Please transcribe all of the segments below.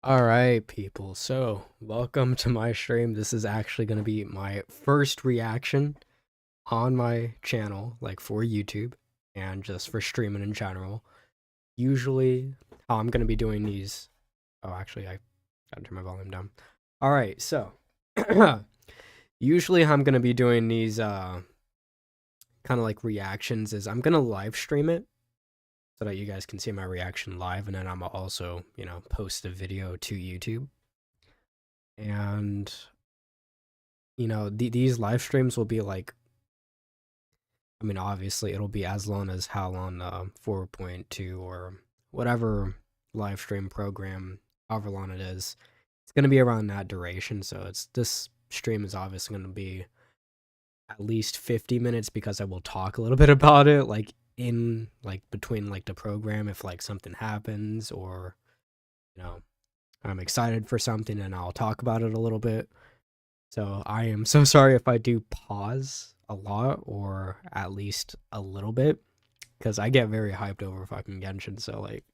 Alright, people, so welcome to my stream. This is actually going to be my first reaction on my channel, like for YouTube, and just for streaming in general. Usually, how I'm going to be doing these... Oh, actually, I gotta turn my volume down. Alright, so... usually how I'm going to be doing these, kind of like reactions is I'm going to live stream it, so that you guys can see my reaction live, and then I'm also, post the video to YouTube. And, these live streams will be like, I mean, obviously it'll be as long as how long 4.2 or whatever live stream program, however long it is. It's going to be around that duration, so this stream is obviously going to be at least 50 minutes because I will talk a little bit about it, like, between like the program, if like something happens, or I'm excited for something and I'll talk about it a little bit. So I am so sorry if I do pause a lot, or at least a little bit, because I get very hyped over fucking Genshin, so like,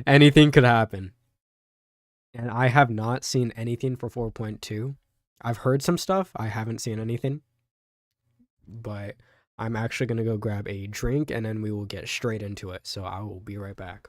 anything could happen. And I have not seen anything for 4.2. I've heard some stuff, I haven't seen anything, but I'm actually going to go grab a drink and then we will get straight into it. So I will be right back.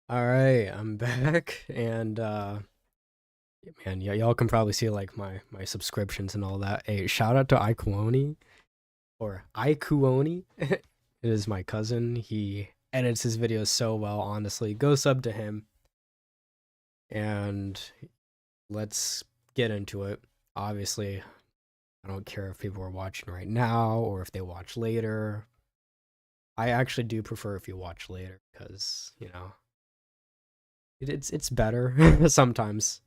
All right, I'm back, and man, yeah, y'all can probably see like my subscriptions and all that. Hey, shout out to Ikuoni, or Ikuoni. It is my cousin. He edits his videos so well, honestly. Go sub to him. And let's get into it. Obviously, I don't care if people are watching right now or if they watch later. I actually do prefer if you watch later, because, it's better sometimes.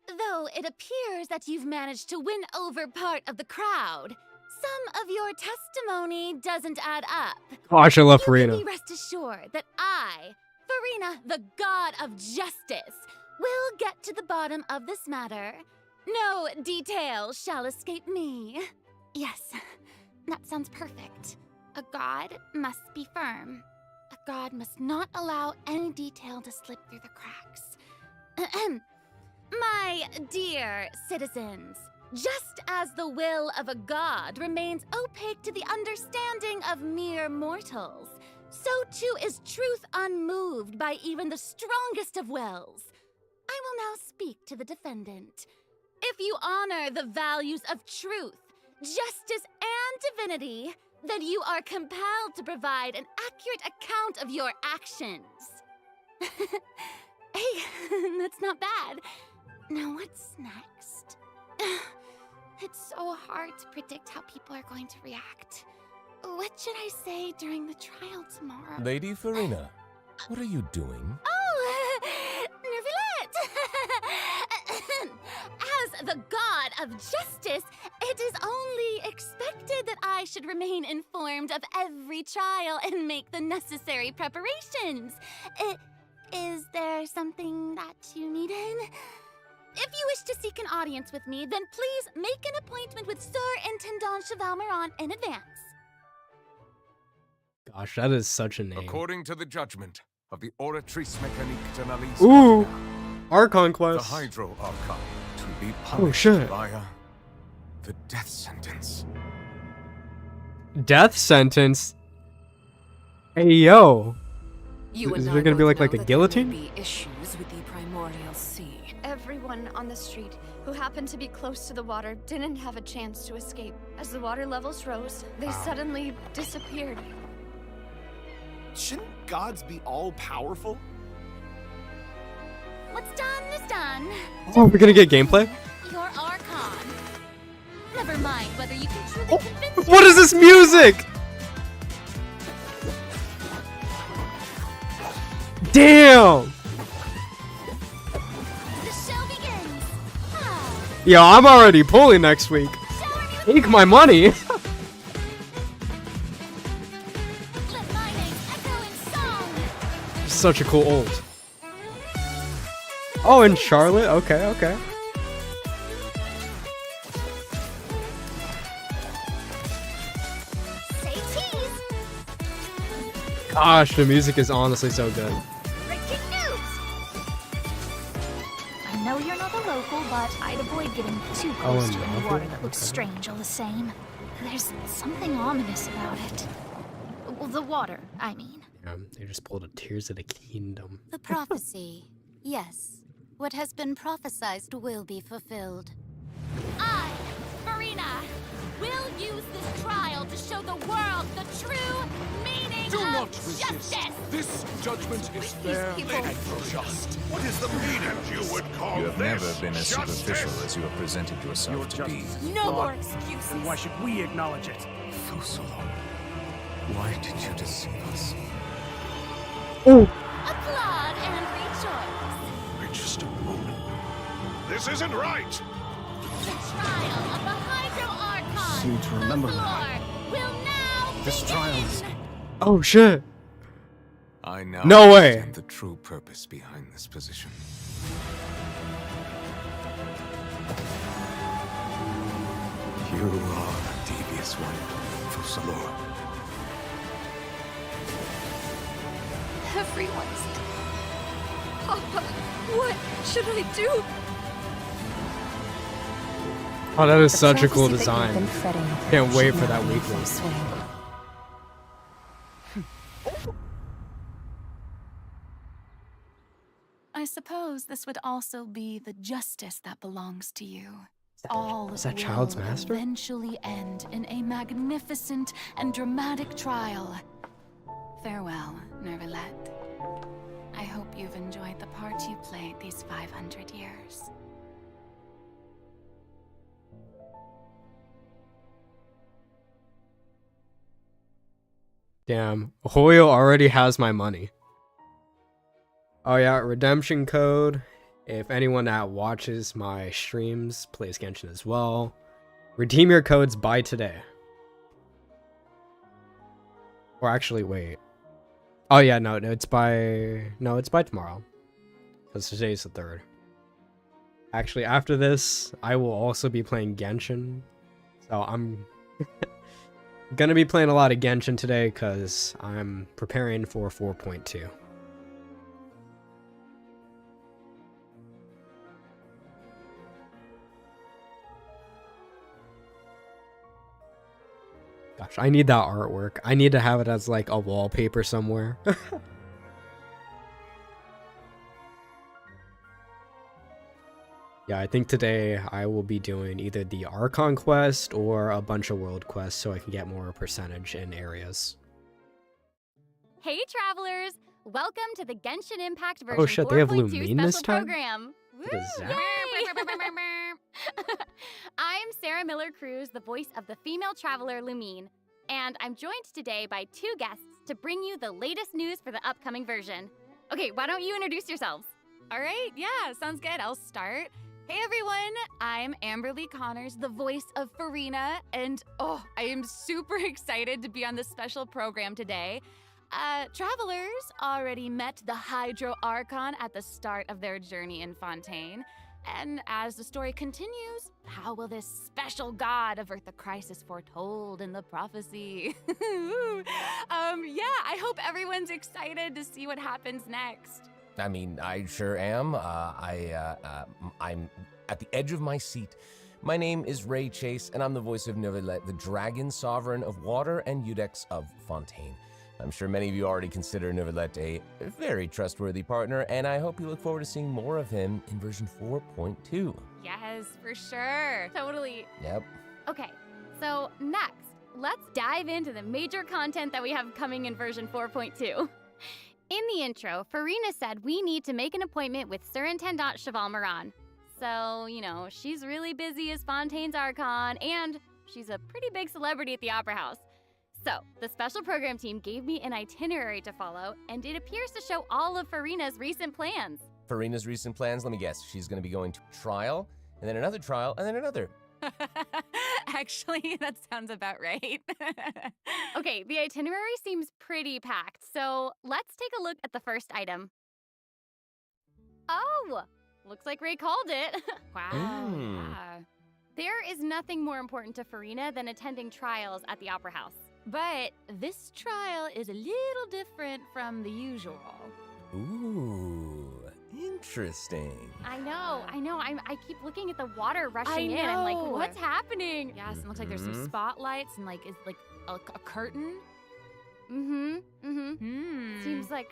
Though it appears that you've managed to win over part of the crowd, some of your testimony doesn't add up. Gosh, I love You Farina. can be rest assured that I, Farina, the god of justice, will get to the bottom of this matter. No detail shall escape me. Yes, that sounds perfect. A god must be firm. A god must not allow any detail to slip through the cracks. My dear citizens, just as the will of a god remains opaque to the understanding of mere mortals, so too is truth unmoved by even the strongest of wills. I will now speak to the defendant. If you honor the values of truth, justice, and divinity, then you are compelled to provide an accurate account of your actions. Hey, that's not bad. Now what's next? It's so hard to predict how people are going to react. What should I say during the trial tomorrow? Lady Farina, what are you doing? Oh, Nervillette! As the god of justice, it is only expected that I should remain informed of every trial and make the necessary preparations. Is there something that you needed? If you wish to seek an audience with me, then please make an appointment with Sir Intendant Chevalmeron in advance. Gosh, that is such a name. According to the judgment of the Oratrice Mécanique de l'Alice, Ooh, Archon the quest. Hydro Archon, to be Oh, punished shit. via the death sentence. Death sentence? Hey, yo. You Is and there I gonna be both like know a that there may guillotine? be issues with the primordial sea. Everyone on the street who happened to be close to the water didn't have a chance to escape. As the water levels rose, they suddenly disappeared. Shouldn't gods be all powerful? What's done is done. Oh, we're gonna get gameplay? Your Archon. Never mind whether you can truly convince What is this music? Damn! the show begins. Ah, Yo, I'm already pulling next week. shower me with Take my money. let my name echo in song. Such a cool ult. Oh, and Charlotte? Okay, okay. Say cheese. Gosh, the music is honestly so good. Breaking news. I know you're not a local, but I'd avoid getting too Oh, close and to any Marvel? water that looks strange all the same. There's something ominous about it. Well, the water, I mean. Yeah, they just pulled a Tears of the Kingdom. The prophecy. Yes. What has been prophesized will be fulfilled. I, Marina, will use this trial to show the world the true meaning Do of not resist. justice. This judgment is fair people- and just. What is the meaning you would call You have this? never been as Justice? superficial as you have presented yourself to be. No more excuses. Why should we acknowledge it? Fusalo, why did you deceive us? Applaud and rejoice. Wait just a moment. This isn't right. The trial of the Hydro Archon. Seem to remember the floor will now This begin. trial is- Oh shit. I now No way. understand the true purpose behind this position. You are a devious one, Fusalo. Everyone's dead. Papa, what should I do? Oh, that is The such a cool prophecy that you've design. been fretting Can't wait should for now that be in weekly. full swing. I suppose this would also be the justice that belongs to you. All is that will Child's Master? eventually end in a magnificent and dramatic trial. Farewell, Nervalette. I hope you've enjoyed the part you played these 500 years. Damn, Hoyo already has my money. Oh yeah, redemption code. If anyone that watches my streams plays Genshin as well, redeem your codes by today. Or actually, wait. Oh yeah, no, it's by tomorrow. Because today's the 3rd. Actually, after this, I will also be playing Genshin. So I'm gonna be playing a lot of Genshin today because I'm preparing for 4.2. Gosh, I need that artwork. I need to have it as like a wallpaper somewhere. Yeah, I think today I will be doing either the Archon quest or a bunch of world quests so I can get more percentage in areas. Hey, travelers! Welcome to the Genshin Impact version Oh shit, they have 4.2 Lumine this special time? program. What is Woo! that? Yay! I'm Sarah Miller Cruz, the voice of the female traveler Lumine, and I'm joined today by 2 guests to bring you the latest news for the upcoming version. Okay, why don't you introduce yourselves? All right, yeah, sounds good. I'll start. Hey everyone, I'm Amberly Connors, the voice of Farina, and I am super excited to be on this special program today. Travelers already met the Hydro Archon at the start of their journey in Fontaine. And as the story continues, how will this special god avert the crisis foretold in the prophecy? Yeah, I hope everyone's excited to see what happens next. I mean, I sure am. I'm at the edge of my seat. My name is Ray Chase, and I'm the voice of Neuvillette, the dragon sovereign of water and Eudex of Fontaine. I'm sure many of you already consider Neuvillette a very trustworthy partner, and I hope you look forward to seeing more of him in version 4.2. Yes, for sure. Totally. Yep. Okay, so next, let's dive into the major content that we have coming in version 4.2. In the intro, Farina said we need to make an appointment with Surintendant Cheval Moran. So, she's really busy as Fontaine's Archon, and she's a pretty big celebrity at the Opera House. So, the special program team gave me an itinerary to follow, and it appears to show all of Farina's recent plans. Farina's recent plans, let me guess, she's going to be going to trial, and then another trial, and then another. Actually, that sounds about right. Okay, the itinerary seems pretty packed, so let's take a look at the first item. Oh, looks like Ray called it. Wow. Yeah. There is nothing more important to Farina than attending trials at the Opera House. But this trial is a little different from the usual. Ooh, interesting. I know. I keep looking at the water rushing in. I'm like, what's happening? Yes, it looks like there's some spotlights and it's like a curtain. Seems like,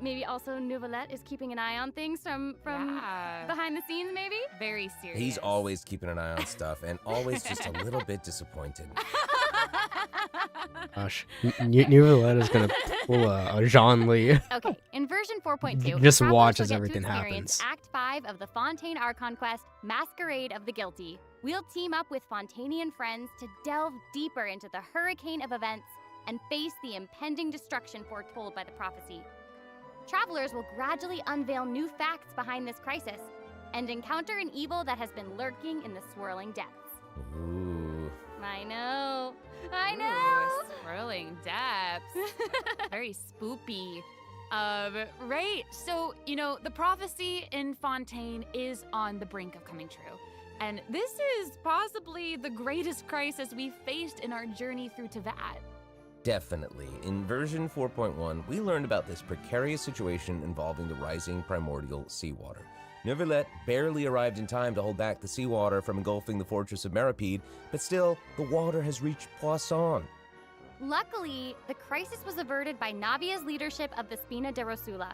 maybe also Neuvillette is keeping an eye on things from behind the scenes, maybe? Very serious. He's always keeping an eye on stuff and always just a little bit disappointed. Gosh, Neuvillette is gonna pull a Jean Lee. Okay, in version 4.2, Just travelers watch will as get to everything experience happens. Act 5 of the Fontaine Archon quest, Masquerade of the Guilty. We'll team up with Fontainian friends to delve deeper into the hurricane of events and face the impending destruction foretold by the prophecy. Travelers will gradually unveil new facts behind this crisis and encounter an evil that has been lurking in the swirling depths. Ooh. I know. Ooh, swirling depths. Very spoopy. Right. So, the prophecy in Fontaine is on the brink of coming true. And this is possibly the greatest crisis we've faced in our journey through Teyvat. Definitely. In version 4.1, we learned about this precarious situation involving the rising primordial seawater. Neuvillette barely arrived in time to hold back the seawater from engulfing the fortress of Meripede, but still, the water has reached Poisson. Luckily, the crisis was averted by Navia's leadership of the Spina de Rosula.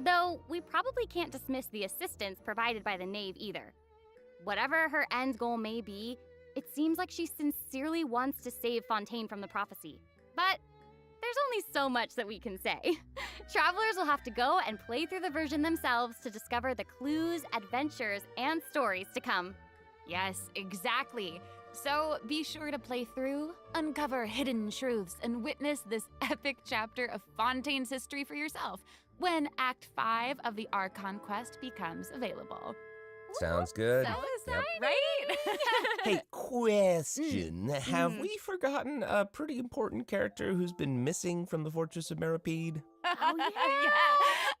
Though, we probably can't dismiss the assistance provided by the Knave either. Whatever her end goal may be, it seems like she sincerely wants to save Fontaine from the prophecy. But there's only so much that we can say. Travelers will have to go and play through the version themselves to discover the clues, adventures, and stories to come. Yes, exactly. So be sure to play through, uncover hidden truths, and witness this epic chapter of Fontaine's history for yourself when Act 5 of the Archon quest becomes available. Sounds good. So Yep. right? Hey, question. Have we forgotten a pretty important character who's been missing from the Fortress of Meripede? Oh, yeah.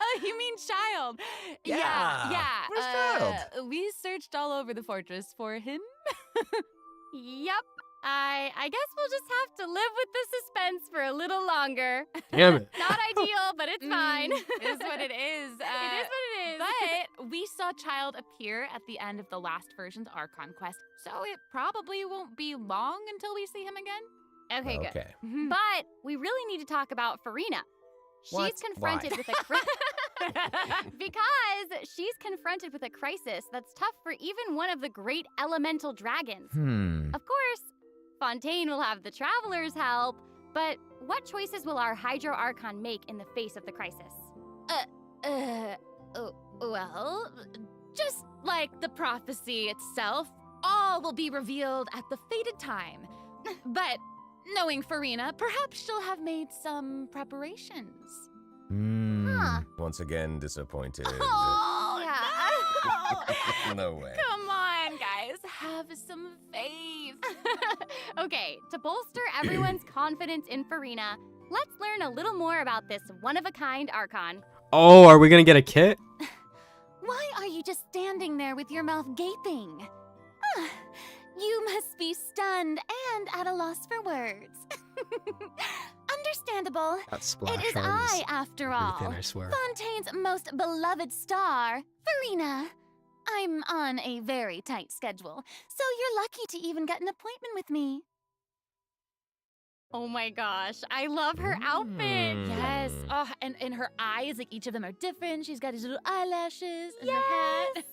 Oh, you mean Child? Yeah. Where's Child? We searched all over the fortress for him. Yep. I guess we'll just have to live with the suspense for a little longer. Damn it. Not ideal, but it's fine. It is what it is. It is what it is. But we saw Child appear at the end of the last version's Archon quest, so it probably won't be long until we see him again. Okay, good. Okay. But we really need to talk about Farina. What? She's confronted with a because she's confronted with a crisis that's tough for even one of the great elemental dragons. Of course, Fontaine will have the travelers help, but what choices will our Hydro Archon make in the face of the crisis? Well, just like the prophecy itself, all will be revealed at the fated time. But knowing Farina, perhaps she'll have made some preparations. Once again, disappointed. Oh, yeah. No way. Come on, guys, have some faith. Okay, to bolster everyone's confidence in Farina, let's learn a little more about this one-of-a-kind Archon. Oh, are we gonna get a kit? Why are you just standing there with your mouth gaping? You must be stunned and at a loss for words. Understandable. That splash It is art I, after all, thin, I swear. Fontaine's most beloved star, Farina. I'm on a very tight schedule, so you're lucky to even get an appointment with me. Oh my gosh, I love her outfit. Yes. Oh, and her eyes, like each of them are different. She's got these little eyelashes and her hat.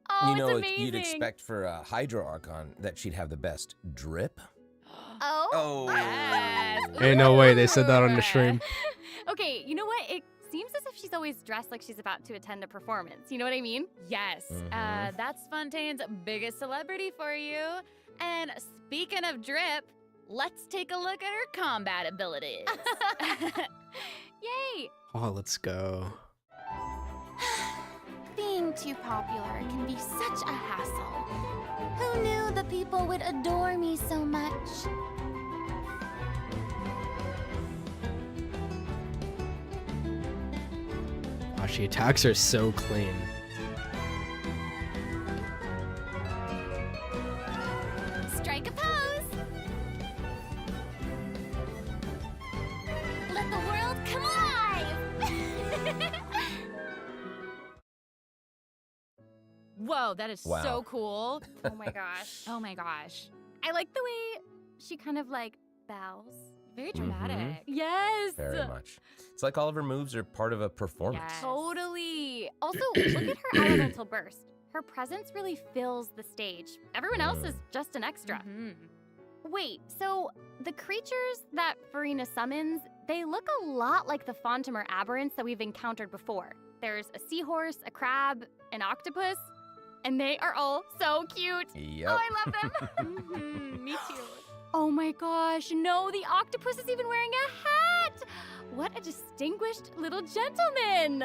Oh, You know, it's amazing. you'd expect for Hydro Archon that she'd have the best drip. Oh. Yes. Ain't no way they said that on the stream. Okay, you know what? It seems as if she's always dressed like she's about to attend a performance. You know what I mean? Yes. That's Fontaine's biggest celebrity for you. And speaking of drip, let's take a look at her combat abilities. Yay! Oh, let's go. Being too popular can be such a hassle. Who knew the people would adore me so much? Wow, she attacks her so clean. Strike a pose! Let the world come alive! Whoa, that is Wow. so cool. Oh my gosh. Oh my gosh. I like the way she kind of like bows. Very dramatic. Yes. Very much. It's like all of her moves are part of a performance. Yes. Totally. Also, look at her elemental burst. Her presence really fills the stage. Everyone else is just an extra. Mhm. Wait, so the creatures that Farina summons, they look a lot like the Fontimer aberrants that we've encountered before. There's a seahorse, a crab, an octopus, and they are all so cute. Yep. Oh, I love them. Mhm, me too. Oh my gosh, no, the octopus is even wearing a hat! What a distinguished little gentleman!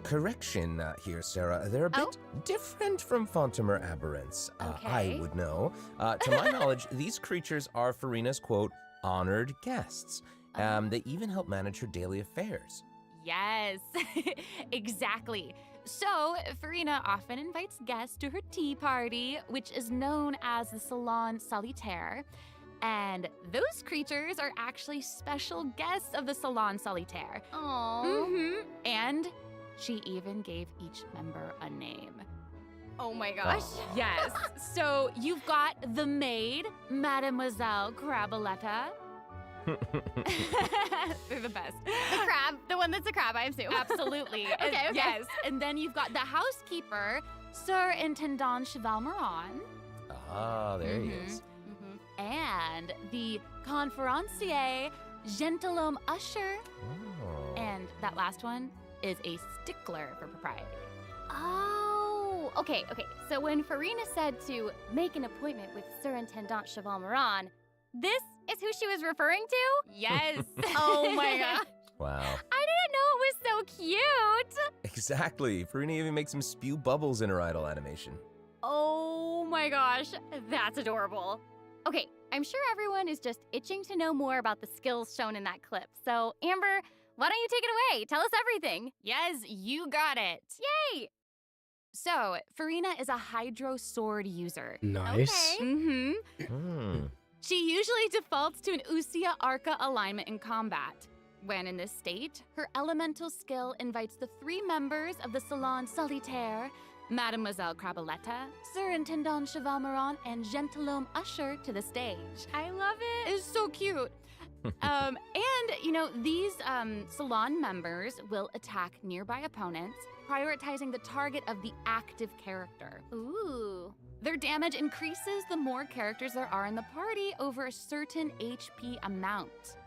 Correction here, Sarah. They're a bit different from Fontimer aberrants. I Okay. would know. To my knowledge, these creatures are Farina's, quote, honored guests. They even help manage her daily affairs. Yes, exactly. So, Farina often invites guests to her tea party, which is known as the Salon Solitaire. And those creatures are actually special guests of the Salon Solitaire. Aww. And she even gave each member a name. Oh my gosh. Yes. So you've got the maid, Mademoiselle Craboletta. They're the best. The crab, the one that's a crab, I assume. Absolutely. Okay. Yes. And then you've got the housekeeper, Sir Intendant Cheval Moran. Ah, there he is. And the conferencier, Gentilhomme Usher. Oh. And that last one is a stickler for propriety. Oh, okay. So when Farina said to make an appointment with Sir Intendant Cheval Moran, this is who she was referring to? Yes. Oh my gosh. Wow. I didn't know it was so cute. Exactly. Farina even makes him spew bubbles in her idol animation. Oh my gosh, that's adorable. Okay, I'm sure everyone is just itching to know more about the skills shown in that clip. So, Amber, why don't you take it away? Tell us everything. Yes, you got it. Yay! So, Farina is a Hydro Sword user. Nice. Mm-hmm. She usually defaults to an Usia Arca alignment in combat. When in this state, her elemental skill invites the 3 members of the Salon Solitaire, Mademoiselle Craboletta, Sir Intendant Cheval Moran, and Gentilhomme Usher to the stage. I love it. It's so cute. And, you know, these salon members will attack nearby opponents, prioritizing the target of the active character. Ooh. Their damage increases the more characters there are in the party over a certain HP amount.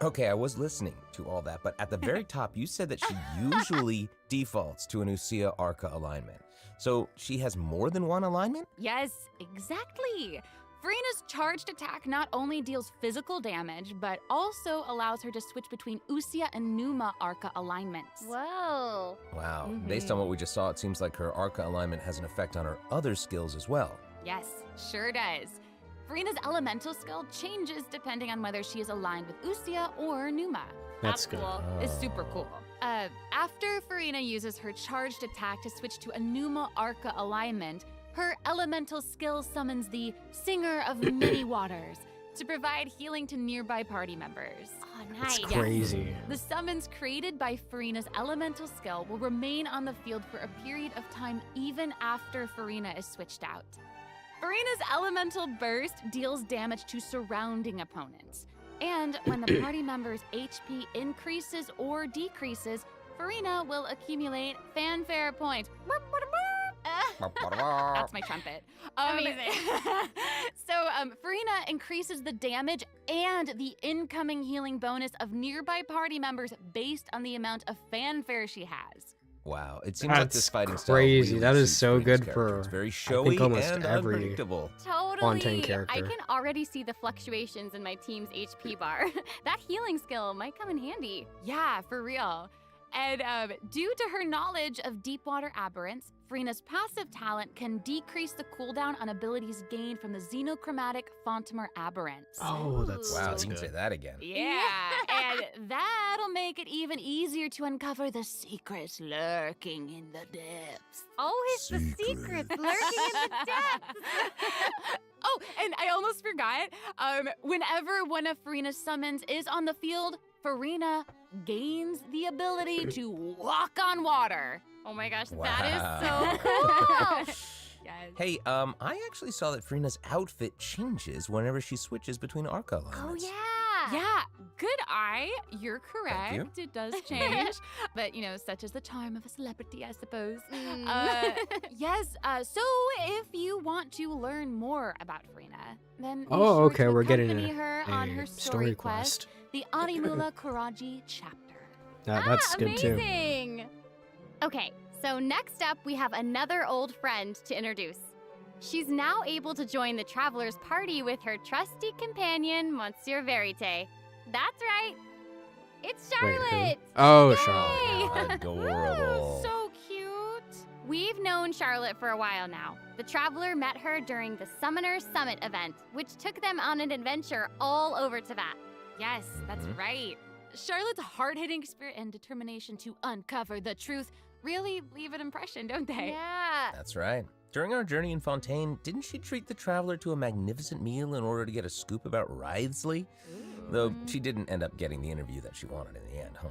Okay, I was listening to all that, but at the very top, you said that she usually defaults to an Usia Arca alignment. So she has more than one alignment? Yes, exactly. Farina's charged attack not only deals physical damage, but also allows her to switch between Usia and Numa Arca alignments. Whoa. Wow. Based on what we just saw, it seems like her Arca alignment has an effect on her other skills as well. Yes, sure does. Farina's elemental skill changes depending on whether she is aligned with Usia or Numa. That's good. Cool. It's super cool. After Farina uses her charged attack to switch to a Numa Arca alignment, her elemental skill summons the Singer of Many Waters to provide healing to nearby party members. Oh, nice. It's crazy. The summons created by Farina's elemental skill will remain on the field for a period of time even after Farina is switched out. Farina's elemental burst deals damage to surrounding opponents. And when the party member's HP increases or decreases, Farina will accumulate fanfare points. That's my trumpet. Amazing. Farina increases the damage and the incoming healing bonus of nearby party members based on the amount of fanfare she has. Wow, it seems like this fighting style crazy. really That is suits so Farina's good character. for, It's very I showy think, almost and every unpredictable. Totally. Fontaine character. I can already see the fluctuations in my team's HP bar. That healing skill might come in handy. Yeah, for real. And due to her knowledge of deepwater aberrants, Farina's passive talent can decrease the cooldown on abilities gained from the xenochromatic Fontamer aberrants. Oh, that's Wow, that's you can good. say that again. Yeah, and that'll make it even easier to uncover the secrets lurking in the depths. Always the secrets lurking in the depths. Oh, and I almost forgot. Whenever one of Farina's summons is on the field, Farina gains the ability to walk on water. Oh my gosh, Wow. that is so cool. Yes. Hey, I actually saw that Farina's outfit changes whenever she switches between arc Oh alignments. yeah. Yeah, good eye. You're correct. you. It does change. But, such is the charm of a celebrity, I suppose. Yes, so if you want to learn more about Farina, then be Oh, sure okay, to we're getting accompany her on her story quest, the Animula Kuraji chapter. That's good too. Amazing. Okay, so next up we have another old friend to introduce. She's now able to join the Traveler's party with her trusty companion, Monsieur Verite. That's right. It's Wait, who? Charlotte. Oh, Yay! Charlotte. Adorable. So cute. We've known Charlotte for a while now. The Traveler met her during the Summoner Summit event, which took them on an adventure all over Teyvat. Yes, that's right. Charlotte's hard-hitting spirit and determination to uncover the truth really leave an impression, don't they? Yeah. That's right. During our journey in Fontaine, didn't she treat the traveler to a magnificent meal in order to get a scoop about Wriothesley? Though she didn't end up getting the interview that she wanted in the end, huh?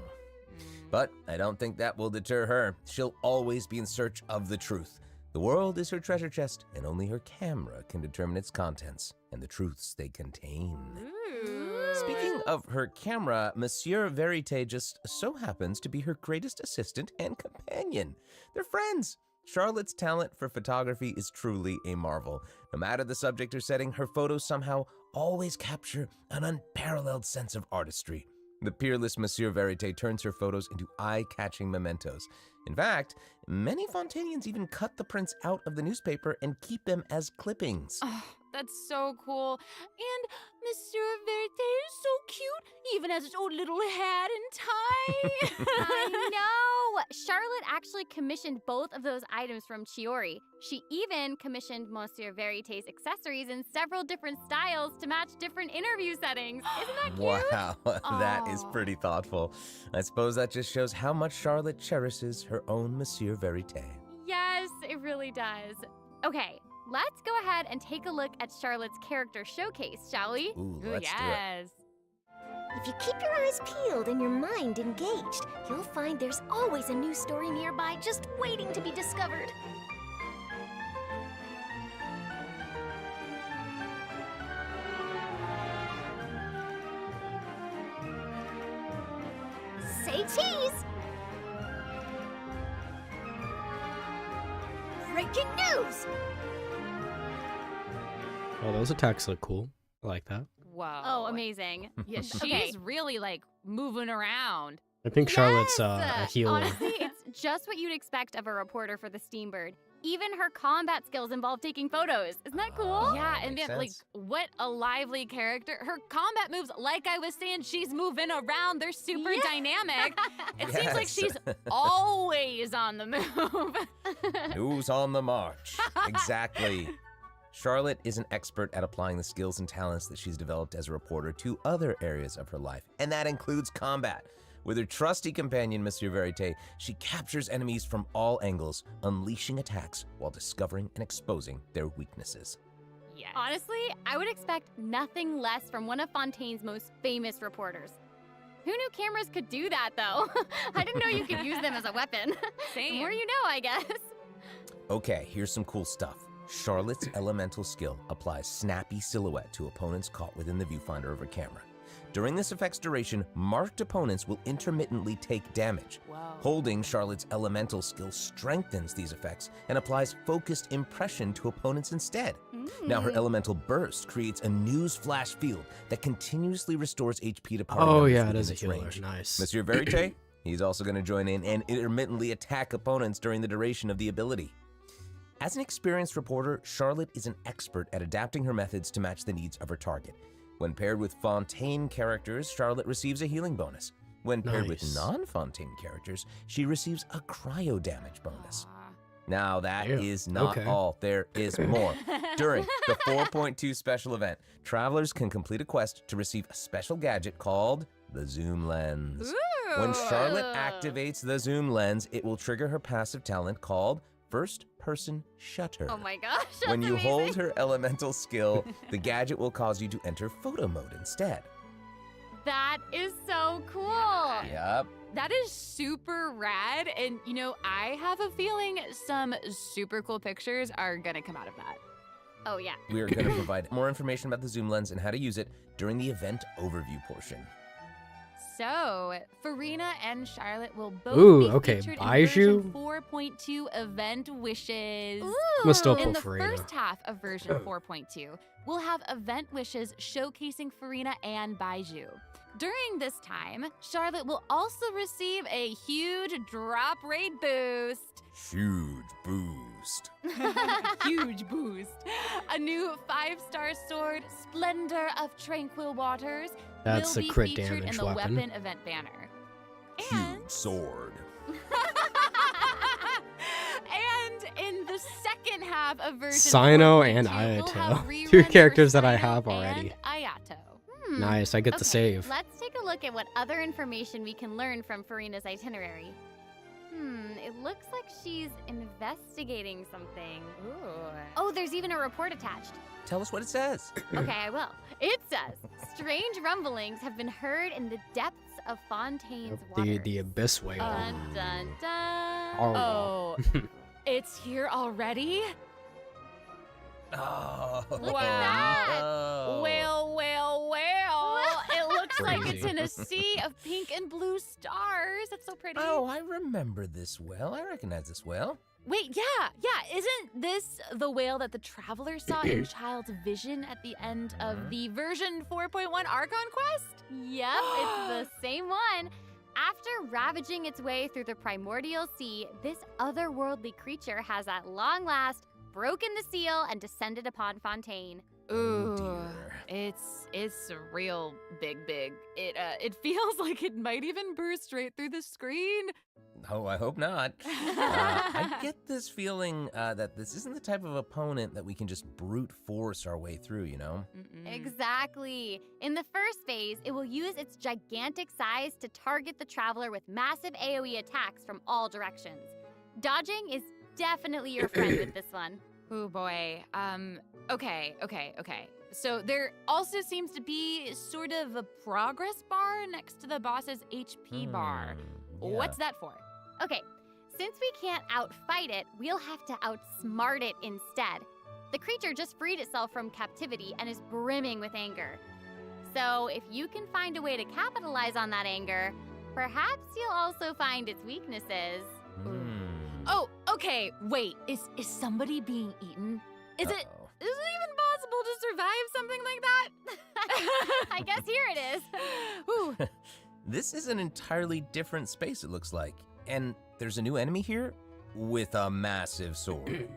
But I don't think that will deter her. She'll always be in search of the truth. The world is her treasure chest, and only her camera can determine its contents and the truths they contain. Speaking of her camera, Monsieur Verite just so happens to be her greatest assistant and companion. They're friends. Charlotte's talent for photography is truly a marvel. No matter the subject or setting, her photos somehow always capture an unparalleled sense of artistry. The peerless Monsieur Verite turns her photos into eye-catching mementos. In fact, many Fontainians even cut the prints out of the newspaper and keep them as clippings. Oh, that's so cool. And Monsieur Verite is so cute, even has his own little hat and tie. I know! Charlotte actually commissioned both of those items from Chiori. She even commissioned Monsieur Verite's accessories in several different styles to match different interview settings. Isn't that cute? Wow, that is Aw. pretty thoughtful. I suppose that just shows how much Charlotte cherishes her own Monsieur Verite. Yes, it really does. Okay, let's go ahead and take a look at Charlotte's character showcase, shall we? Ooh, Ooh, let's do it. yes. If you keep your eyes peeled and your mind engaged, you'll find there's always a new story nearby just waiting to be discovered. Say cheese! Breaking news! Oh, those attacks look cool. I like that. Whoa. Oh, amazing. Yeah, she's Okay. really moving around. I think Charlotte's a Yes! healer. Honestly, it's just what you'd expect of a reporter for the Steambird. Even her combat skills involve taking photos. Isn't that cool? Yeah, and makes then, sense. what a lively character. Her combat moves, like I was saying, she's moving around. They're super dynamic. It seems like Yes. she's always on the move. Who's on the march? Exactly. Charlotte is an expert at applying the skills and talents that she's developed as a reporter to other areas of her life, and that includes combat. With her trusty companion, Monsieur Verite, she captures enemies from all angles, unleashing attacks while discovering and exposing their weaknesses. Yes. Honestly, I would expect nothing less from one of Fontaine's most famous reporters. Who knew cameras could do that, though? I didn't know you could use them as a weapon. The Same. more you know, I guess. Okay, here's some cool stuff. Charlotte's elemental skill applies snappy silhouette to opponents caught within the viewfinder of her camera. During this effect's duration, marked opponents will intermittently take damage. Holding Charlotte's elemental skill strengthens these effects and applies focused impression to opponents instead. Now her elemental burst creates a news flash field that continuously restores HP to party Oh members yeah, it within is a its healer. range. Nice. Monsieur Verite, he's also going to join in and intermittently attack opponents during the duration of the ability. As an experienced reporter, Charlotte is an expert at adapting her methods to match the needs of her target. When paired with Fontaine characters, Charlotte receives a healing bonus. When paired with Nice. non-Fontaine characters, she receives a cryo damage bonus. Now that Ew. is not Okay. all, there is more. During the 4.2 special event, travelers can complete a quest to receive a special gadget called the Zoom Lens. When Charlotte activates the Zoom Lens, it will trigger her passive talent called First Person Shutter. Oh my gosh. When that's you amazing. hold her elemental skill, the gadget will cause you to enter photo mode instead. That is so cool. Yep. That is super rad, and you know, I have a feeling some super cool pictures are gonna come out of that. Oh yeah. We are going to provide more information about the Zoom Lens and how to use it during the event overview portion. So, Farina and Charlotte will both Ooh, be okay, featured in Baiju? version 4.2 event wishes. I'm still In pull the Farina. first half of version 4.2, we'll have event wishes showcasing Farina and Baiju. During this time, Charlotte will also receive a huge drop rate boost. Huge boost. Huge boost. A new 5-star sword, Splendor of Tranquil Waters, That's will a be crit featured damage in the weapon. event banner. Huge sword. And in the second half of version Sino 4.2, and we'll have Ayato. reruns Two for characters that I Sino have already. and Ayato. Nice, I get Okay, to save. Let's take a look at what other information we can learn from Farina's itinerary. It looks like she's investigating something. Oh, there's even a report attached. Tell us what it says. Okay, I will. It says, strange rumblings have been heard in the depths of Fontaine's waters. The abyss whale. Dun, dun, dun. Arwal. Oh, it's here already? Oh. Look at that. Oh. Well, well, well. It looks like it's Crazy. in a sea of pink and blue stars. That's so pretty. Oh, I remember this well. I recognize this well. Wait, yeah. Isn't this the whale that the traveler saw in Child's vision at the end of the version 4.1 Archon quest? Yep, it's the same one. After ravaging its way through the primordial sea, this otherworldly creature has at long last broken the seal and descended upon Fontaine. Ooh, dear. it's real big. It feels like it might even burst straight through the screen. Oh, I hope not. I get this feeling that this isn't the type of opponent that we can just brute force our way through, you know? Exactly. In the first phase, it will use its gigantic size to target the traveler with massive AoE attacks from all directions. Dodging is definitely your friend with this one. Oh boy. Okay. So there also seems to be sort of a progress bar next to the boss's HP bar. Yeah. What's that for? Okay, since we can't outfight it, we'll have to outsmart it instead. The creature just freed itself from captivity and is brimming with anger. So if you can find a way to capitalize on that anger, perhaps you'll also find its weaknesses. Oh, okay. Wait, is somebody being eaten? Is it even possible to survive something like that? I guess here it is. Ooh. This is an entirely different space, it looks like. And there's a new enemy here with a massive sword.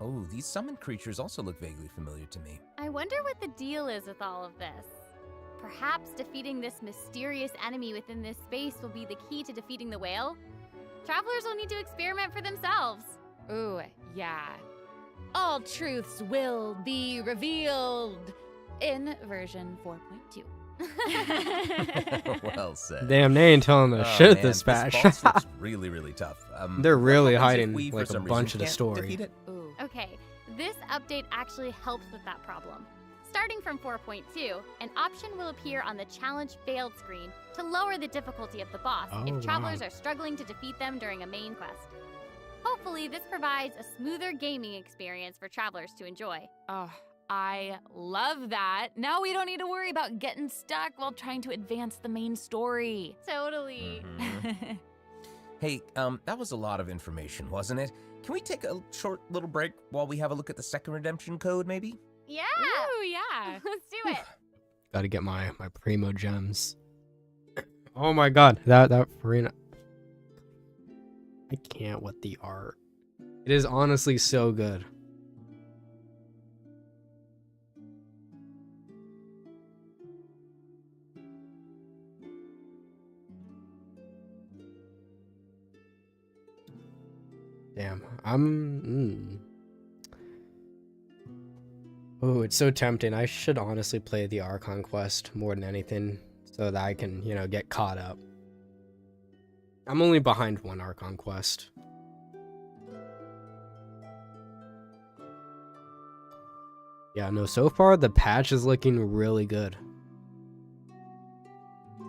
Oh, these summoned creatures also look vaguely familiar to me. I wonder what the deal is with all of this. Perhaps defeating this mysterious enemy within this space will be the key to defeating the whale? Travelers will need to experiment for themselves. Ooh, yeah. All truths will be revealed in version 4.2. Well said. Damn, they ain't telling us Oh, shit man, this patch. boss looks really, really tough. They're really what happens if hiding, we, for like, a some bunch reason, of the can't story. defeat it? Ooh. Okay, this update actually helps with that problem. Starting from 4.2, an option will appear on the challenge failed screen to lower the difficulty of the boss Oh, if travelers wow. are struggling to defeat them during a main quest. Hopefully, this provides a smoother gaming experience for travelers to enjoy. Oh, I love that. Now we don't need to worry about getting stuck while trying to advance the main story. Totally. Hey, that was a lot of information, wasn't it? Can we take a short little break while we have a look at the second redemption code, maybe? Yeah. Ooh, yeah. Let's do it. Gotta get my primo gems. Oh my god, that Farina. I can't with the art. It is honestly so good. Damn, Oh, it's so tempting. I should honestly play the Archon quest more than anything so that I can, get caught up. I'm only behind one Archon quest. Yeah, no, so far the patch is looking really good.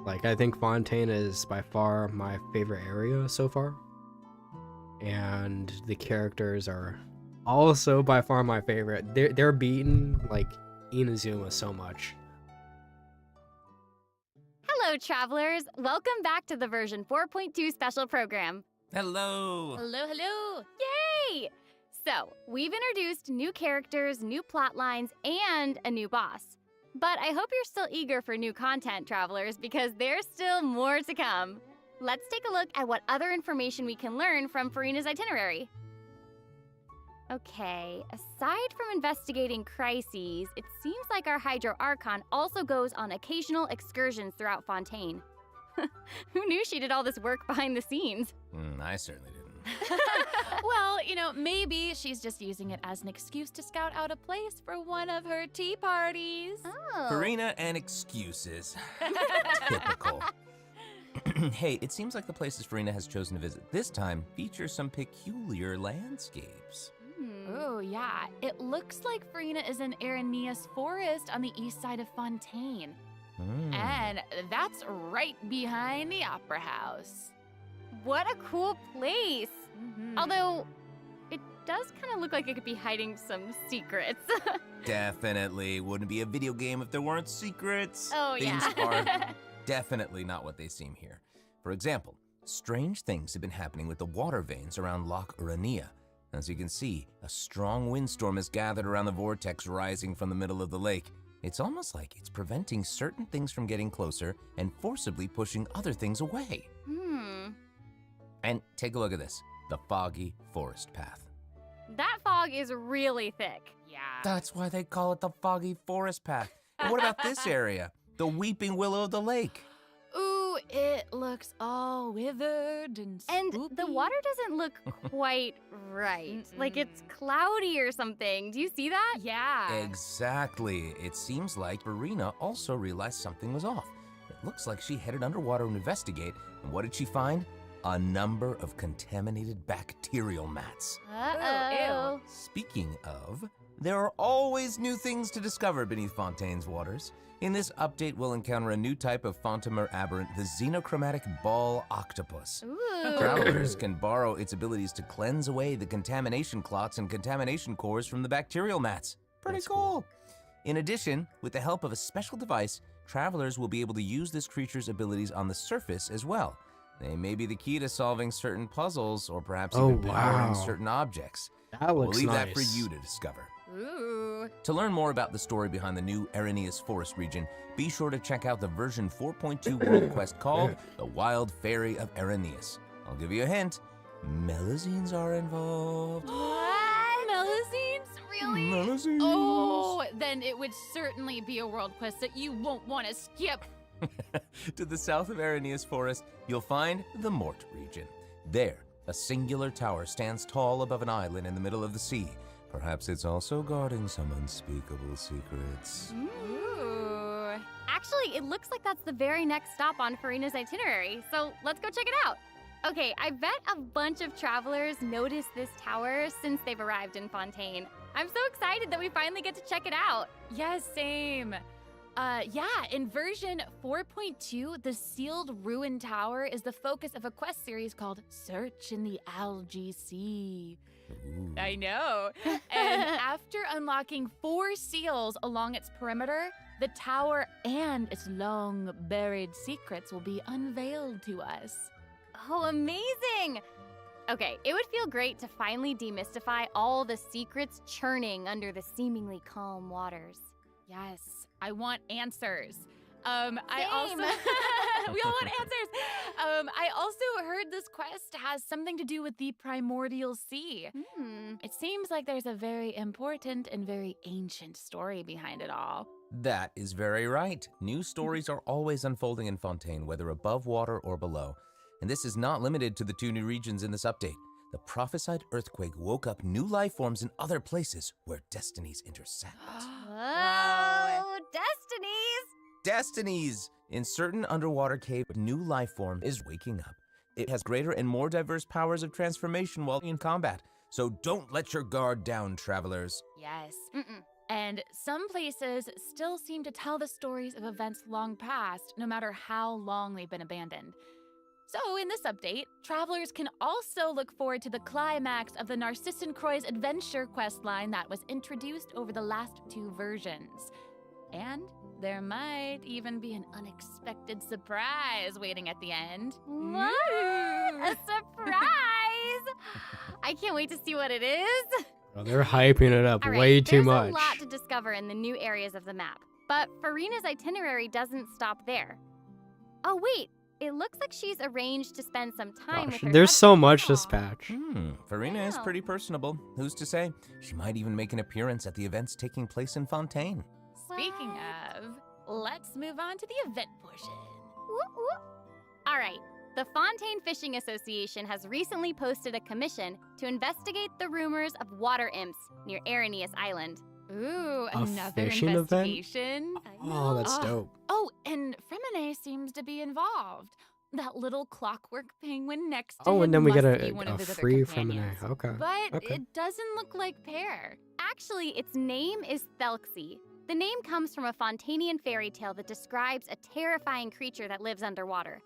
Like, I think Fontaine is by far my favorite area so far. And the characters are also by far my favorite. They're beating like Inazuma so much. Hello, travelers. Welcome back to the version 4.2 special program. Hello. Hello, hello. Yay! So, we've introduced new characters, new plot lines, and a new boss. But I hope you're still eager for new content, travelers, because there's still more to come. Let's take a look at what other information we can learn from Farina's itinerary. Okay, aside from investigating crises, it seems like our Hydro Archon also goes on occasional excursions throughout Fontaine. Who knew she did all this work behind the scenes? I certainly didn't. Well, maybe she's just using it as an excuse to scout out a place for one of her tea parties. Oh. Farina and excuses. Typical. Hey, it seems like the places Farina has chosen to visit this time feature some peculiar landscapes. Oh, yeah. It looks like Farina is in Aranea's forest on the east side of Fontaine. And that's right behind the Opera House. What a cool place! Although, it does kind of look like it could be hiding some secrets. Definitely. Wouldn't be a video game if there weren't secrets. Oh, Things yeah. are definitely not what they seem here. For example, strange things have been happening with the water veins around Loch Urania. As you can see, a strong windstorm has gathered around the vortex rising from the middle of the lake. It's almost like it's preventing certain things from getting closer and forcibly pushing other things away. And take a look at this, the foggy forest path. That fog is really thick. Yeah. That's why they call it the foggy forest path. And what about this area? The weeping willow of the lake. Ooh, it looks all withered and And spooky. the water doesn't look quite right. Like it's cloudy or something. Do you see that? Yeah. Exactly. It seems like Farina also realized something was off. It looks like she headed underwater to investigate, and what did she find? A number of contaminated bacterial mats. Uh-oh. Speaking of, there are always new things to discover beneath Fontaine's waters. In this update, we'll encounter a new type of Fontamer aberrant, the xenochromatic ball octopus. Ooh. Travelers can borrow its abilities to cleanse away the contamination clots and contamination cores from the bacterial mats. Pretty That's cool. In addition, with the help of a special device, travelers will be able to use this creature's abilities on the surface as well. They may be the key to solving certain puzzles or perhaps even powering certain objects. That looks We'll leave nice. that for you to discover. Ooh. To learn more about the story behind the new Aranea's Forest region, be sure to check out the version 4.2 world quest called The Wild Fairy of Araneas. I'll give you a hint. Melazines are involved. What? Melazines? Really? Melazines. Oh, then it would certainly be a world quest that you won't want to skip. To the south of Aranea's Forest, you'll find the Mort region. There, a singular tower stands tall above an island in the middle of the sea. Perhaps it's also guarding some unspeakable secrets. Ooh. Actually, it looks like that's the very next stop on Farina's itinerary, so let's go check it out. Okay, I bet a bunch of travelers noticed this tower since they've arrived in Fontaine. I'm so excited that we finally get to check it out. Yes, same. Yeah, in version 4.2, the sealed ruin tower is the focus of a quest series called Search in the Algae Sea. I know. And after unlocking 4 seals along its perimeter, the tower and its long buried secrets will be unveiled to us. Oh, amazing! Okay, it would feel great to finally demystify all the secrets churning under the seemingly calm waters. Yes, I want answers. I also Same. we all want answers. I also heard this quest has something to do with the primordial sea. It seems like there's a very important and very ancient story behind it all. That is very right. New stories are always unfolding in Fontaine, whether above water or below. And this is not limited to the 2 new regions in this update. The prophesied earthquake woke up new life forms in other places where destinies intersect. Whoa, Destinies! In certain underwater cave, a new life form is waking up. It has greater and more diverse powers of transformation while in combat. So don't let your guard down, travelers. Yes. And some places still seem to tell the stories of events long past, no matter how long they've been abandoned. So in this update, travelers can also look forward to the climax of the Narcissan Croix's adventure questline that was introduced over the last 2 versions. And there might even be an unexpected surprise waiting at the end. What? A surprise! I can't wait to see what it is. Oh, they're hyping it up All right, way too much. There's a lot to discover in the new areas of the map, but Farina's itinerary doesn't stop there. Oh wait, it looks like she's arranged to spend some time with her There's so husband. much this patch. Farina is Wow. pretty personable. Who's to say? She might even make an appearance at the events taking place in Fontaine. Speaking of, let's move on to the event portion. Whoop, whoop. All right. The Fontaine Fishing Association has recently posted a commission to investigate the rumors of water imps near Arrhenius Island. Ooh, A another fishing event? investigation. Oh, that's dope. Oh, and Fremine seems to be involved. That little clockwork penguin next to Oh, him and then we get must be one a of his other free companions. Fremine. Okay. But okay. it doesn't look like Pear. Actually, its name is Thelxie. The name comes from a Fontanian fairy tale that describes a terrifying creature that lives underwater.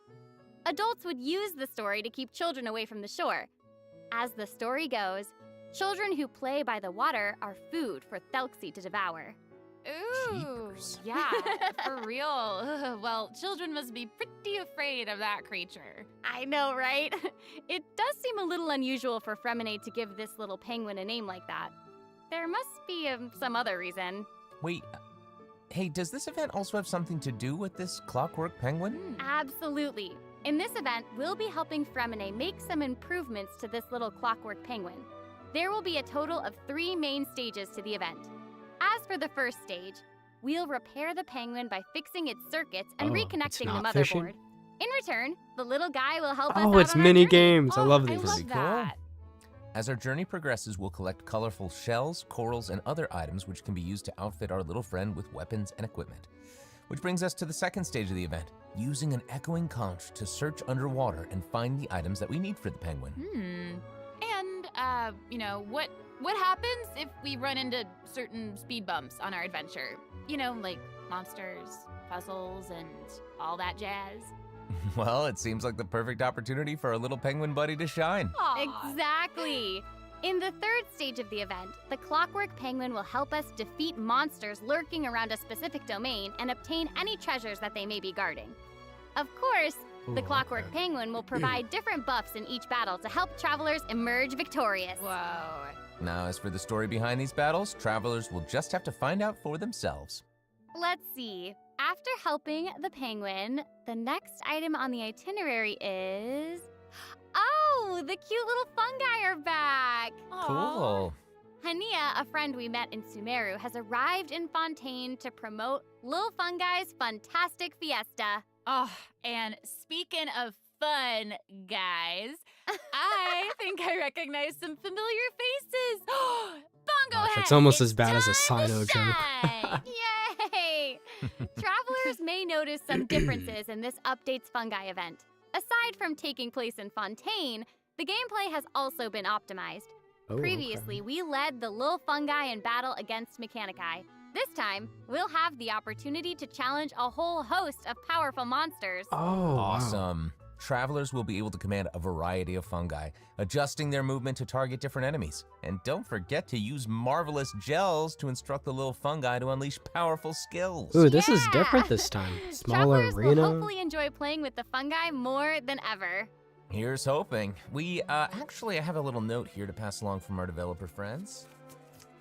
Adults would use the story to keep children away from the shore. As the story goes, children who play by the water are food for Thelxie to devour. Ooh, Jeepers. yeah, for real. Ugh, well, children must be pretty afraid of that creature. I know, right? It does seem a little unusual for Fremine to give this little penguin a name like that. There must be some other reason. Wait, hey, does this event also have something to do with this clockwork penguin? Absolutely. In this event, we'll be helping Fremine make some improvements to this little clockwork penguin. There will be a total of 3 main stages to the event. As for the first stage, we'll repair the penguin by fixing its circuits and Oh, reconnecting it's the not motherboard. fishing? In return, the little guy will help us Oh, out it's on our mini journey. games. I Oh, love I these. love Pretty cool. that. As our journey progresses, we'll collect colorful shells, corals, and other items which can be used to outfit our little friend with weapons and equipment. Which brings us to the second stage of the event, using an echoing conch to search underwater and find the items that we need for the penguin. And, what happens if we run into certain speed bumps on our adventure? You know, like monsters, puzzles, and all that jazz. Well, it seems like the perfect opportunity for our little penguin buddy to shine. Aw. Exactly. In the third stage of the event, the Clockwork Penguin will help us defeat monsters lurking around a specific domain and obtain any treasures that they may be guarding. Of course, the Ooh, Clockwork okay. Penguin will provide different buffs in each battle to help travelers emerge victorious. Whoa. Now, as for the story behind these battles, travelers will just have to find out for themselves. Let's see. After helping the penguin, the next item on the itinerary is... Oh, the cute little fungi are back! Cool. Hania, a friend we met in Sumeru, has arrived in Fontaine to promote Lil Fungi's Fantastic Fiesta. Oh, and speaking of fun, guys, I think I recognize some familiar faces. Bongo Gosh, Head, it's almost it's as bad as a time to Sino joke. shine. Yay! Travelers may notice some differences in this update's fungi event. Aside from taking place in Fontaine, the gameplay has also been optimized. Oh, Previously, okay. we led the Lil Fungi in battle against Mechanici. This time, we'll have the opportunity to challenge a whole host of powerful monsters. Oh, wow. Awesome. travelers will be able to command a variety of fungi, adjusting their movement to target different enemies. And don't forget to use marvelous gels to instruct the little fungi to unleash powerful skills. Ooh, this is different this time. Smaller Travelers arena. will hopefully enjoy playing with the fungi more than ever. Here's hoping. Actually, I have a little note here to pass along from our developer friends.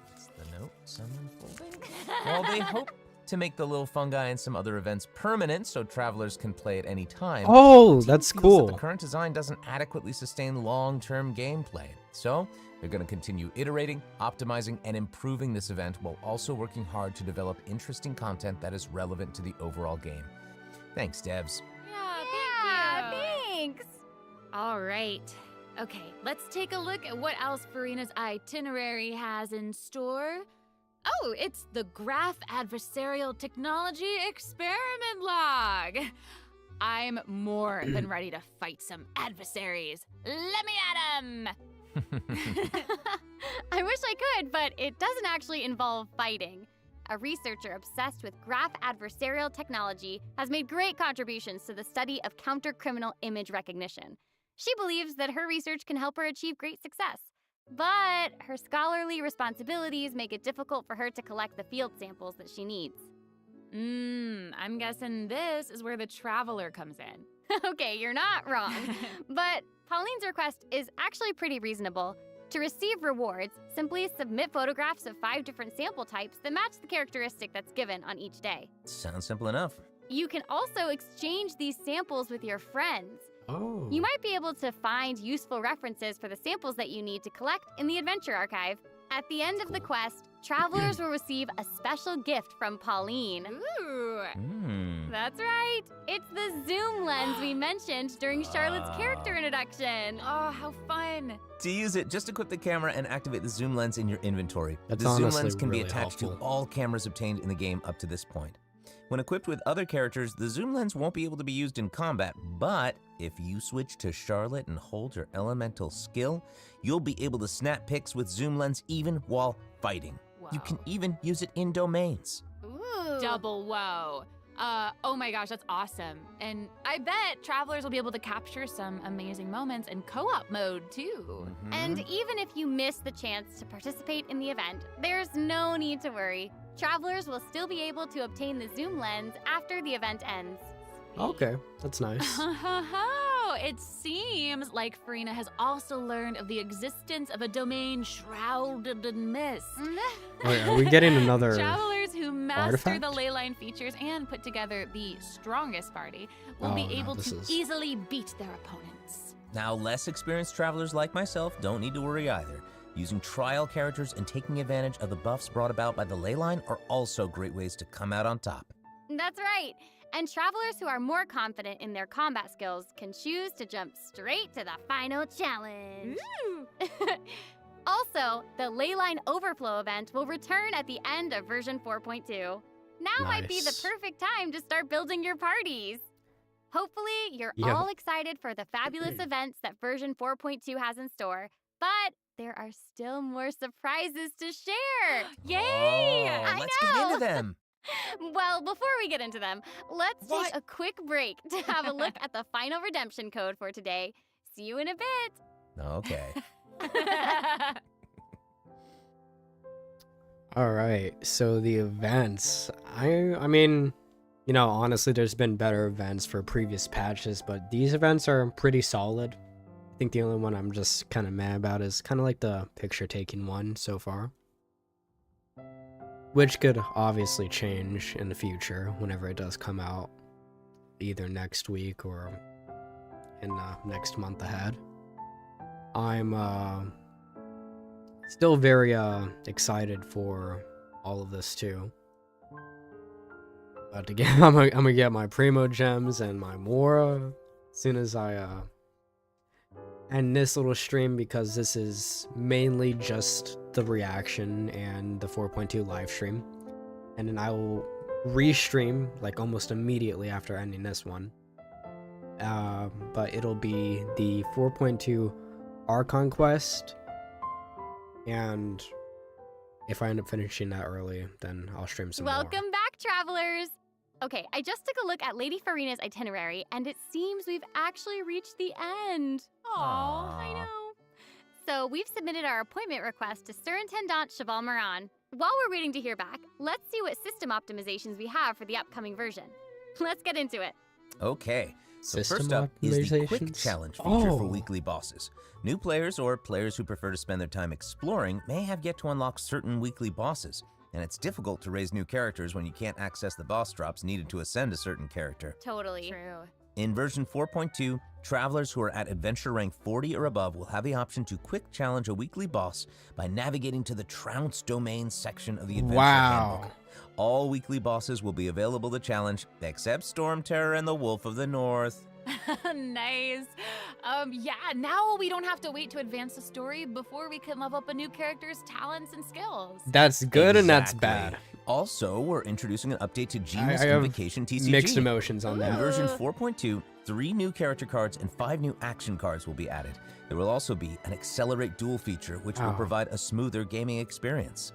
That's the note. Someone folding? Well, they hope to make the little fungi and some other events permanent so travelers can play at any time. Oh, The team that's feels cool. that the current design doesn't adequately sustain long-term gameplay. So, they're going to continue iterating, optimizing, and improving this event while also working hard to develop interesting content that is relevant to the overall game. Thanks, devs. Yeah, thanks. All right. Okay, let's take a look at what else Farina's itinerary has in store. Oh, it's the Graph Adversarial Technology Experiment Log. I'm more than ready to fight some adversaries. Let me at 'em! I wish I could, but it doesn't actually involve fighting. A researcher obsessed with graph adversarial technology has made great contributions to the study of counter-criminal image recognition. She believes that her research can help her achieve great success. But her scholarly responsibilities make it difficult for her to collect the field samples that she needs. I'm guessing this is where the traveler comes in. Okay, you're not wrong. But Pauline's request is actually pretty reasonable. To receive rewards, simply submit photographs of 5 different sample types that match the characteristic that's given on each day. Sounds simple enough. You can also exchange these samples with your friends. Oh. You might be able to find useful references for the samples that you need to collect in the Adventure Archive. At the end of the quest, travelers will receive a special gift from Pauline. Ooh. That's right. It's the zoom lens we mentioned during Charlotte's character introduction. Oh, how fun. To use it, just equip the camera and activate the zoom lens in your inventory. That's the zoom honestly lens can be really attached helpful. to all cameras obtained in the game up to this point. When equipped with other characters, the zoom lens won't be able to be used in combat, but if you switch to Charlotte and hold your elemental skill, you'll be able to snap pics with zoom lens even while fighting. You can even use it in domains. Ooh. Double whoa. Oh my gosh, that's awesome. And I bet travelers will be able to capture some amazing moments in co-op mode too. And even if you miss the chance to participate in the event, there's no need to worry. Travelers will still be able to obtain the zoom lens after the event ends. Okay, that's nice. It seems like Farina has also learned of the existence of a domain shrouded in mist. Wait, are we getting another Travelers who master artifact? the leyline features and put together the strongest party will Oh, be no, able this to is- easily beat their opponents. Now, less experienced travelers like myself don't need to worry either. Using trial characters and taking advantage of the buffs brought about by the leyline are also great ways to come out on top. That's right. And travelers who are more confident in their combat skills can choose to jump straight to the final challenge. Also, the Leyline Overflow event will return at the end of version 4.2. Now might be the Nice. perfect time to start building your parties. Hopefully, you're Yeah. all excited for the fabulous events that version 4.2 has in store, but there are still more surprises to share. Yay! Oh, I let's get know. into them. Well, before we get into them, let's What? take a quick break to have a look at the final redemption code for today. See you in a bit. Okay. All right, so the events. I mean, you know, honestly, there's been better events for previous patches, but these events are pretty solid. I think the only one I'm just kind of mad about is kind of like the picture taking one so far, which could obviously change in the future whenever it does come out, either next week or in next month ahead. I'm still very excited for all of this too. But again, I'm gonna get my Primo gems and my Mora as soon as I end this little stream, because this is mainly just the reaction and the 4.2 live stream, and then I will restream like almost immediately after ending this one. But it'll be the 4.2 Archon quest, and if I end up finishing that early, then I'll stream some more. Welcome back, travelers. Okay, I just took a look at Lady Farina's itinerary, and it seems we've actually reached the end. Aw. I know. So we've submitted our appointment request to Surintendant Cheval Moran. While we're waiting to hear back, let's see what system optimizations we have for the upcoming version. Let's get into it. Okay, so System first up is the Quick optimizations? Challenge feature Oh. for weekly bosses. New players or players who prefer to spend their time exploring may have yet to unlock certain weekly bosses, and it's difficult to raise new characters when you can't access the boss drops needed to ascend a certain character. Totally. True. In version 4.2, travelers who are at adventure rank 40 or above will have the option to quick challenge a weekly boss by navigating to the Trounce Domain section of the Adventure Wow. Handbook. All weekly bosses will be available to challenge, except Storm Terror and the Wolf of the North. Nice. Yeah, now we don't have to wait to advance the story before we can level up a new character's talents and skills. That's good and that's Exactly. bad. Also, we're introducing an update to Genius I have Invocation TCG. Mixed emotions on In that. version 4.2, 3 new character cards and 5 new action cards will be added. There will also be an Accelerate Duel feature, which will Wow. provide a smoother gaming experience.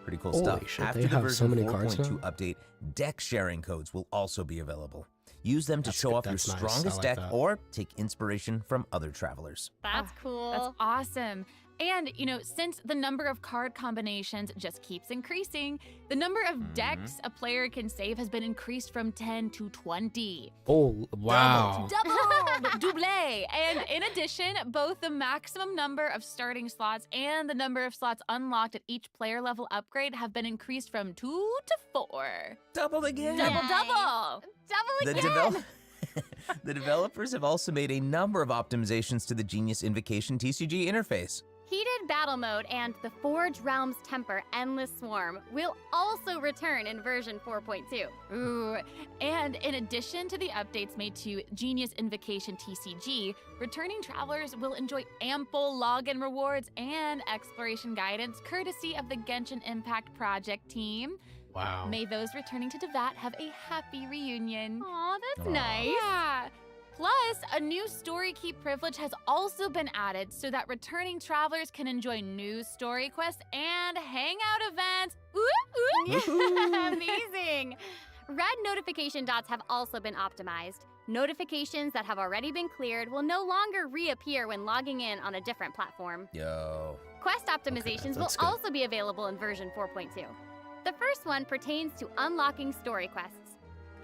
Pretty cool Holy stuff. shit, After they the have version so many 4.2 cards update, deck sharing codes will also be available. Use them to That's show good. off your That's nice. I strongest like deck that. or take inspiration from other travelers. That's Ah, cool. That's awesome. And, since the number of card combinations just keeps increasing, the number of decks a player can save has been increased from 10 to 20. Oh, wow. Doubled! Double! And in addition, both the maximum number of starting slots and the number of slots unlocked at each player level upgrade have been increased from 2 to 4. Double again! Double, Nice. double! Double The, again. the developers have also made a number of optimizations to the Genius Invocation TCG interface. Heated Battle Mode and the Forge Realms Temper Endless Swarm will also return in version 4.2. Ooh, and in addition to the updates made to Genius Invocation TCG, returning travelers will enjoy ample login rewards and exploration guidance courtesy of the Genshin Impact Project team. Wow. May those returning to Devat have a happy reunion. Aw, that's Aw. nice. Yeah. Plus, a new story key privilege has also been added so that returning travelers can enjoy new story quests and hangout events. Amazing. Red notification dots have also been optimized. Notifications that have already been cleared will no longer reappear when logging in on a different platform. Yo. Quest optimizations will that's good. also be available in version 4.2. The first one pertains to unlocking story quests.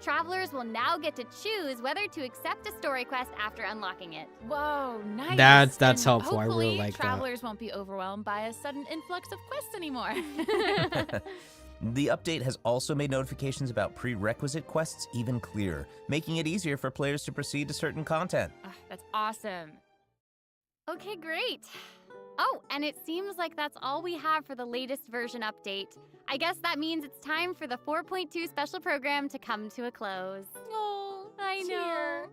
Travelers will now get to choose whether to accept a story quest after unlocking it. Whoa, nice. That's And helpful. I really hopefully like that. travelers won't be overwhelmed by a sudden influx of quests anymore. The update has also made notifications about prerequisite quests even clearer, making it easier for players to proceed to certain content. That's awesome. Okay, great. Oh, and it seems like that's all we have for the latest version update. I guess that means it's time for the 4.2 special program to come to a close. Oh, I know.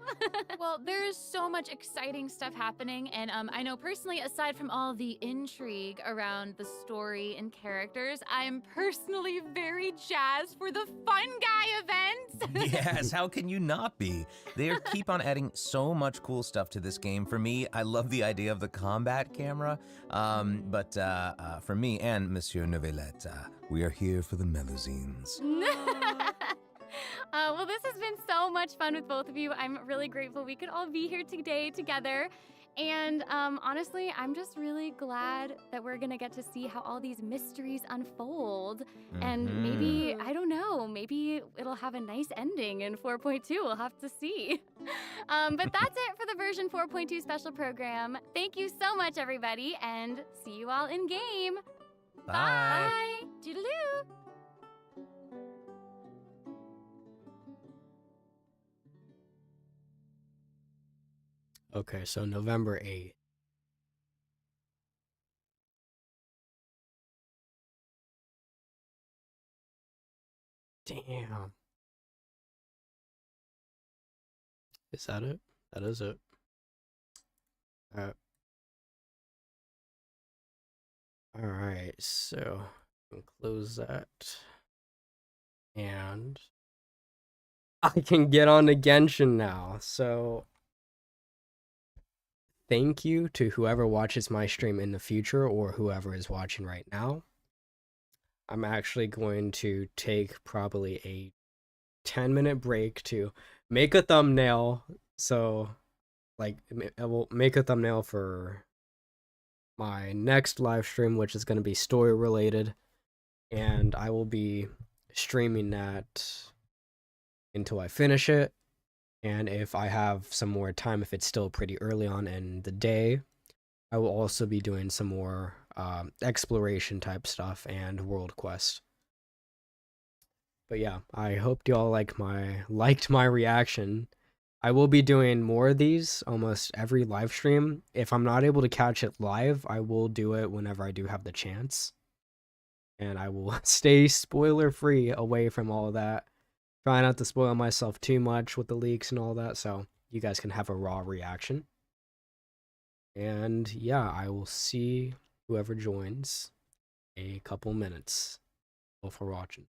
Well, there's so much exciting stuff happening, and I know personally, aside from all the intrigue around the story and characters, I'm personally very jazzed for the Fun Guy events. Yes, how can you not be? They keep on adding so much cool stuff to this game. For me, I love the idea of the combat camera, but for me and Monsieur Novelette, we are here for the melusines. Well, this has been so much fun with both of you. I'm really grateful we could all be here today together. And honestly, I'm just really glad that we're going to get to see how all these mysteries unfold. And maybe, I don't know, maybe it'll have a nice ending in 4.2. We'll have to see. But that's it for the version 4.2 special program. Thank you so much, everybody, and see you all in game. Bye. Bye. Toodaloo. Okay, so November 8th. Damn. Is that it? That is it. Alright, so I'll close that. And I can get on to Genshin now, so thank you to whoever watches my stream in the future or whoever is watching right now. I'm actually going to take probably a 10-minute break to make a thumbnail. So, like, I will make a thumbnail for my next live stream, which is going to be story related, and I will be streaming that until I finish it. And if I have some more time, if it's still pretty early on in the day, I will also be doing some more exploration type stuff and world quest. But yeah, I hope y'all liked my reaction. I will be doing more of these almost every live stream. If I'm not able to catch it live, I will do it whenever I do have the chance. And I will stay spoiler free away from all of that. Try not to spoil myself too much with the leaks and all that, so you guys can have a raw reaction. And yeah, I will see whoever joins a couple minutes. Thank you for watching.